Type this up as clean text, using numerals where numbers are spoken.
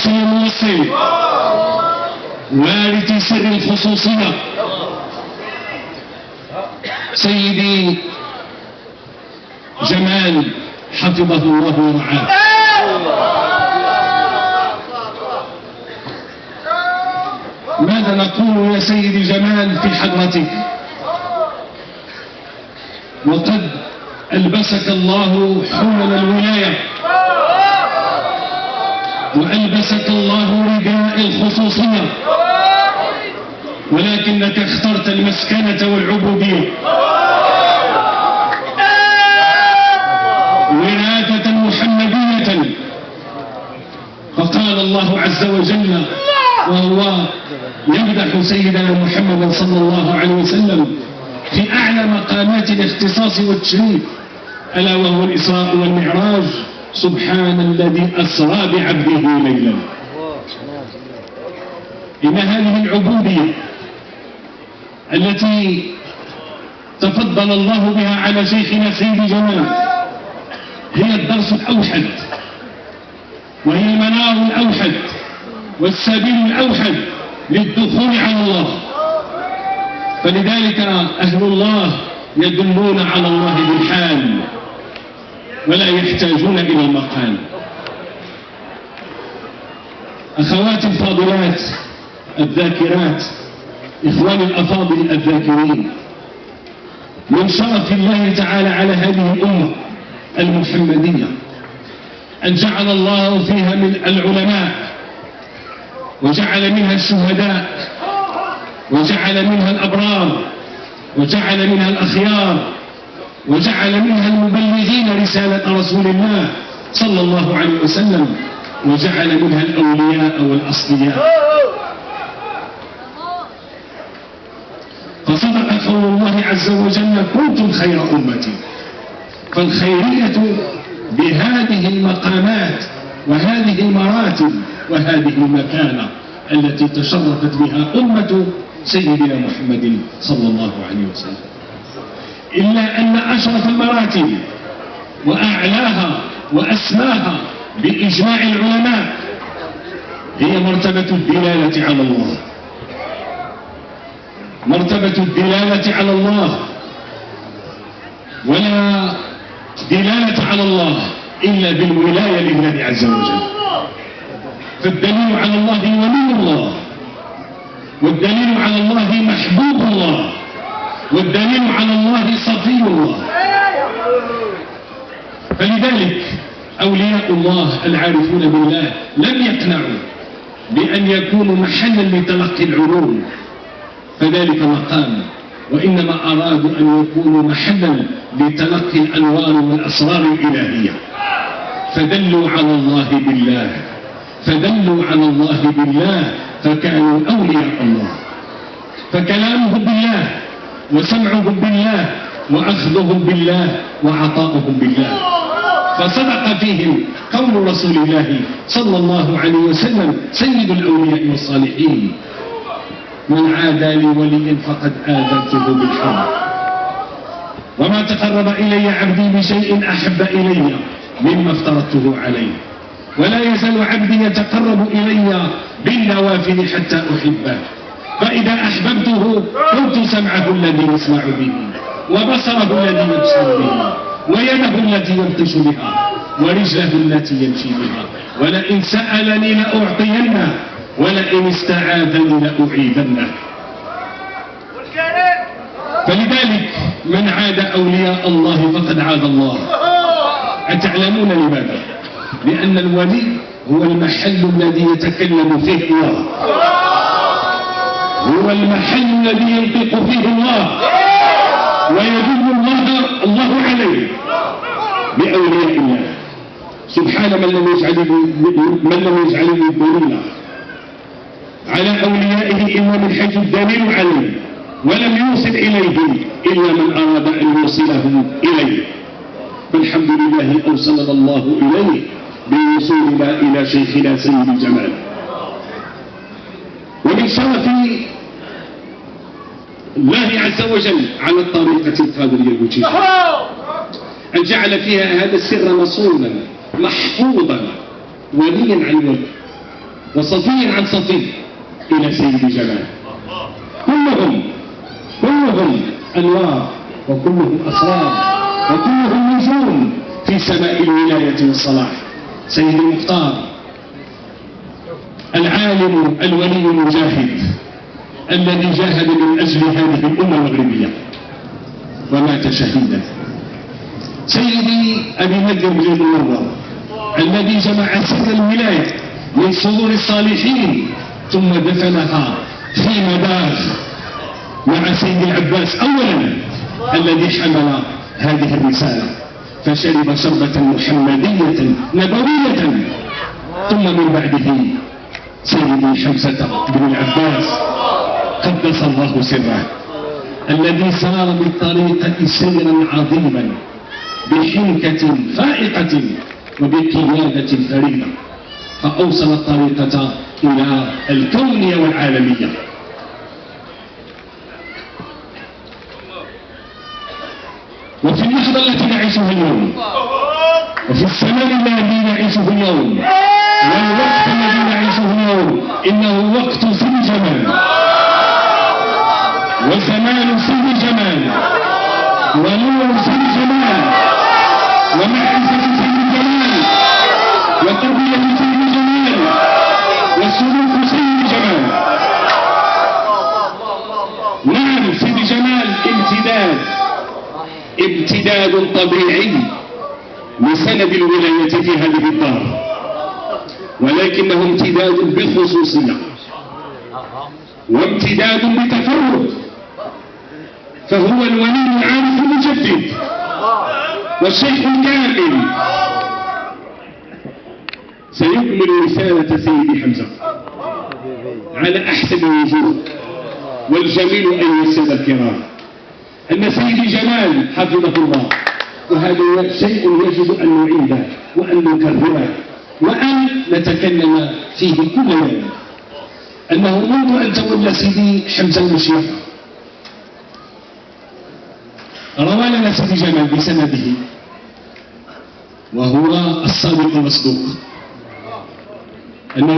الواصل الموصل وارث سر الخصوصية سيدي جمال حفظه الله ورعاه. ماذا نقول يا سيدي جمال في حضرتك وقد ألبسك الله حمل الولاية وألبسك الله رداء الخصوصية، ولكنك اخترت المسكنة والعبودية وراثة محمدية. فقال الله عز وجل وهو يمدح سيدنا محمد صلى الله عليه وسلم في أعلى مقامات الاختصاص والتشريف، ألا وهو الإسراء والمعراج: سبحان الذي أسرى بعبده ليلا. إن هذه العبودية التي تفضل الله بها على شيخنا سيدي جمال هي الدرس الأوحد، وهي المنار الأوحد والسبيل الأوحد للدخول على الله. فلذلك أهل الله يدلون على الله بالحال ولا يحتاجون إلى المقال. أخواتي الفاضلات الذاكرات، إخواني الأفاضل الذاكرين، من شرف الله تعالى على هذه الأمة المحمدية أن جعل الله فيها من العلماء، وجعل منها الشهداء، وجعل منها الأبرار، وجعل منها الأخيار، وجعل منها المبلغين رسالة رسول الله صلى الله عليه وسلم، وجعل منها الأولياء والأصلياء. فصدق قول الله عز وجل: كنتم خير أمة. فالخيرية بهذه المقامات وهذه المراتب وهذه المكانة التي تشرفت بها أمة سيدنا محمد صلى الله عليه وسلم. إلا أن أشرف المراتب وأعلاها وأسماها بإجماع العلماء هي مرتبة الدلالة على الله. مرتبة الدلالة على الله، ولا دلالة على الله إلا بالولاية لله عز وجل. فالدليل على الله ولي الله، والدليل على الله محبوب الله، والدليل على الله صفي الله. فلذلك أولياء الله العارفون بالله لم يقنعوا بأن يكونوا محلا لتلقي العلوم فذلك مقام، وإنما أرادوا أن يكونوا محلا لتلقي الأنوار والأسرار الإلهية. فدلوا على الله بالله، فدلوا على الله بالله، فكانوا أولياء الله. فكلامهم بالله، وسمعهم بالله، وأخذهم بالله، وعطاؤهم بالله. فصدق فيهم قول رسول الله صلى الله عليه وسلم: سيد الأولياء والصالحين، من عادى لي وليا فقد آذنته بالحرب، وما تقرب إلي عبدي بشيء أحب إلي مما افترضته عليه، ولا يزال عبدي يتقرب إلي بالنوافل حتى أحبه، فإذا أحببته كنت سمعه الذي يسمع به، وبصره الذي يبصر به، ويده التي يبطش بها، ورجله التي يمشي بها، ولئن سألني لأعطينه، ولئن استعاذني لأعيذنه. فلذلك من عاد أولياء الله فقد عاد الله. أتعلمون لماذا؟ لأن الولي هو المحل الذي يتكلم فيه الله، هو المحل الذي ينطق فيه الله، ويدل الله عليه بأولياء الله. سبحان من لم يجعله دليلا على أوليائه إلا من حيث الدليل عليه، ولم يوصل إليه إلا من أراد أن يوصله إليه. فالحمد لله أوصلنا الله إليه بوصولنا إلى شيخنا سيد الجمال. ومن شرف الله عز وجل على الطريقة القادرية الوجيهة أن جعل فيها هذا السر مصونا محفوظا وليا عن ولي. وصفي عن صفي إلى سيد جمال. كلهم أنوار، وكلهم أسرار، وكلهم نجوم في سماء الولاية والصلاح. سيد المختار العالم الولي المجاهد الذي جاهد من أجل هذه الأمة المغربية ومات شهيدا. سيدي أبي مجد بن المنور الذي جمع سر الولاية من صدور الصالحين ثم دفنها في مداخ مع سيد العباس أولا الذي حمل هذه الرسالة، فشرب شربة محمدية نبوية. ثم من بعده سيدي حمزة بن العباس قدس الله سره الذي سار بالطريقة سيرا عظيما بحنكة فائقة وبقيادة فريدة، فأوصل الطريقة إلى الكونية والعالمية. وفي اللحظة التي نعيشها اليوم، وفي الزمن الذي نعيشه اليوم، والوقت الذي نعيشه اليوم، إنه وقت سيد جمال وزمان سيد جمال ونور سيد جمال ومعرفة سيد جمال وتربية سيد جمال وسلوك سيد جمال. نعم، سيد جمال امتداد طبيعي لسند الولاية في هذه الدار، ولكنه امتداد بالخصوصية وامتداد بتفرد، فهو الولي العارف المجدد والشيخ الكامل. سيكمل رسالة سيدي حمزة على أحسن الوجوه. والجميل أيها السادة الكرام أن سيدي جمال حفظه الله، وهذا شيء يجب أن نعيده وأن نكرره وأن نتكلم فيه كل يوم، أنه منذ أن تولى سيدي حمزة المشيخ روى لنا سيدي جمال بسنده، وهو الصادق المصدوق، أنه